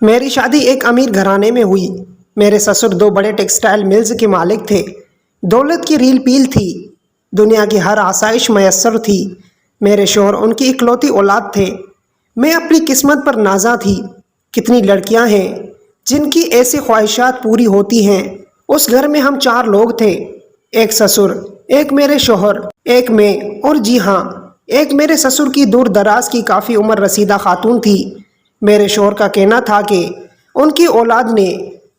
میری شادی ایک امیر گھرانے میں ہوئی۔ میرے سسر دو بڑے ٹیکسٹائل ملز کے مالک تھے۔ دولت کی ریل پیل تھی، دنیا کی ہر آسائش میسر تھی۔ میرے شوہر ان کی اکلوتی اولاد تھے۔ میں اپنی قسمت پر نازاں تھی۔ کتنی لڑکیاں ہیں جن کی ایسی خواہشات پوری ہوتی ہیں۔ اس گھر میں ہم 4 لوگ تھے، ایک سسر، ایک میرے شوہر، ایک میں، اور جی ہاں، ایک میرے سسر کی دور دراز کی کافی عمر رسیدہ خاتون تھی۔ میرے شوہر کا کہنا تھا کہ ان کی اولاد نے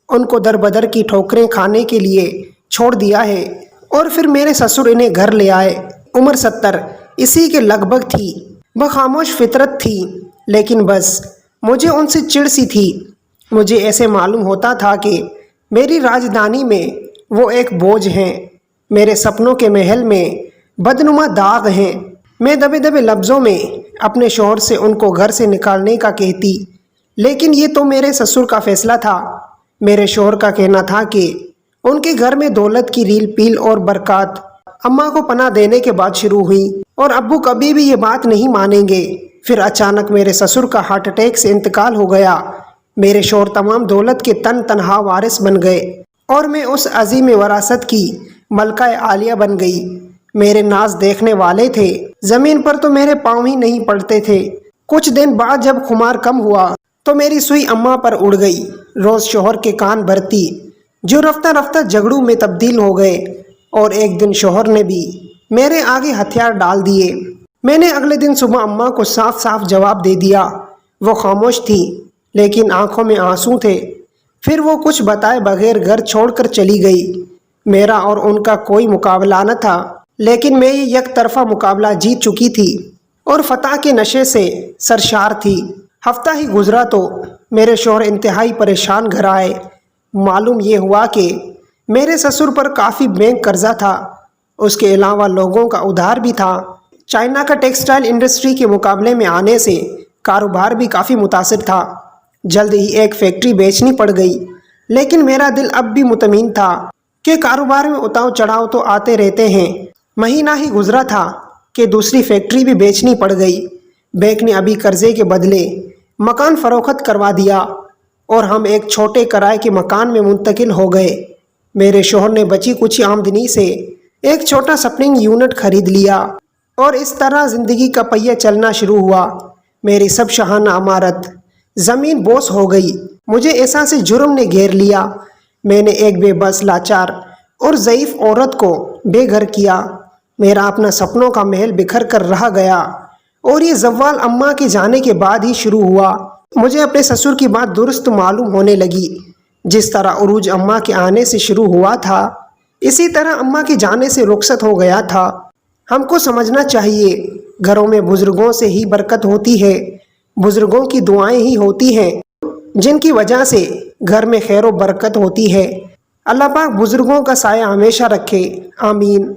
ان کو در بدر کی ٹھوکریں کھانے کے لیے چھوڑ دیا ہے، اور پھر میرے سسر انہیں گھر لے آئے۔ عمر 70 اسی کے لگ بھگ تھی۔ وہ خاموش فطرت تھی، لیکن بس مجھے ان سے چڑ سی تھی۔ مجھے ایسے معلوم ہوتا تھا کہ میری راجدھانی میں وہ ایک بوجھ ہیں، میرے سپنوں کے محل میں بدنما داغ ہیں۔ میں دبے دبے لفظوں میں اپنے شوہر سے ان کو گھر سے نکالنے کا کہتی، لیکن یہ تو میرے سسر کا فیصلہ تھا۔ میرے شوہر کا کہنا تھا کہ ان کے گھر میں دولت کی ریل پیل اور برکات اماں کو پناہ دینے کے بعد شروع ہوئی، اور ابو کبھی بھی یہ بات نہیں مانیں گے۔ پھر اچانک میرے سسر کا ہارٹ اٹیک سے انتقال ہو گیا۔ میرے شوہر تمام دولت کے تنہا وارث بن گئے، اور میں اس عظیم وراثت کی ملکہ عالیہ بن گئی۔ میرے ناز دیکھنے والے تھے، زمین پر تو میرے پاؤں ہی نہیں پڑتے تھے۔ کچھ دن بعد جب خمار کم ہوا تو میری سوئی اماں پر اڑ گئی۔ روز شوہر کے کان بھرتی، جو رفتہ رفتہ جھگڑوں میں تبدیل ہو گئے، اور ایک دن شوہر نے بھی میرے آگے ہتھیار ڈال دیے۔ میں نے اگلے دن صبح اماں کو صاف صاف جواب دے دیا۔ وہ خاموش تھی، لیکن آنکھوں میں آنسو تھے۔ پھر وہ کچھ بتائے بغیر گھر چھوڑ کر چلی گئی۔ میرا اور ان کا کوئی مقابلہ نہ تھا، لیکن میں یہ یک طرفہ مقابلہ جیت چکی تھی اور فتح کے نشے سے سرشار تھی۔ ہفتہ ہی گزرا تو میرے شوہر انتہائی پریشان گھر آئے۔ معلوم یہ ہوا کہ میرے سسر پر کافی بینک قرضہ تھا، اس کے علاوہ لوگوں کا ادھار بھی تھا۔ چائنا کا ٹیکسٹائل انڈسٹری کے مقابلے میں آنے سے کاروبار بھی کافی متاثر تھا۔ جلد ہی ایک فیکٹری بیچنی پڑ گئی، لیکن میرا دل اب بھی مطمئن تھا کہ کاروبار میں اتاؤ چڑھاؤ تو آتے رہتے ہیں۔ مہینہ ہی گزرا تھا کہ دوسری فیکٹری بھی بیچنی پڑ گئی۔ بینک نے ابھی قرضے کے بدلے مکان فروخت کروا دیا، اور ہم ایک چھوٹے کرائے کے مکان میں منتقل ہو گئے۔ میرے شوہر نے بچی کچھ آمدنی سے ایک چھوٹا سپننگ یونٹ خرید لیا، اور اس طرح زندگی کا پہیہ چلنا شروع ہوا۔ میری سب شاہانہ عمارت زمین بوس ہو گئی۔ مجھے احساس جرم نے گھیر لیا۔ میں نے ایک بے بس، لاچار اور ضعیف عورت کو بے گھر کیا۔ میرا اپنا سپنوں کا محل بکھر کر رہ گیا، اور یہ زوال اماں کے جانے کے بعد ہی شروع ہوا۔ مجھے اپنے سسر کی بات درست معلوم ہونے لگی۔ جس طرح عروج اماں کے آنے سے شروع ہوا تھا، اسی طرح اماں کے جانے سے رخصت ہو گیا تھا۔ ہم کو سمجھنا چاہیے، گھروں میں بزرگوں سے ہی برکت ہوتی ہے، بزرگوں کی دعائیں ہی ہوتی ہیں جن کی وجہ سے گھر میں خیر و برکت ہوتی ہے۔ اللہ پاک بزرگوں کا سایہ ہمیشہ رکھے، آمین۔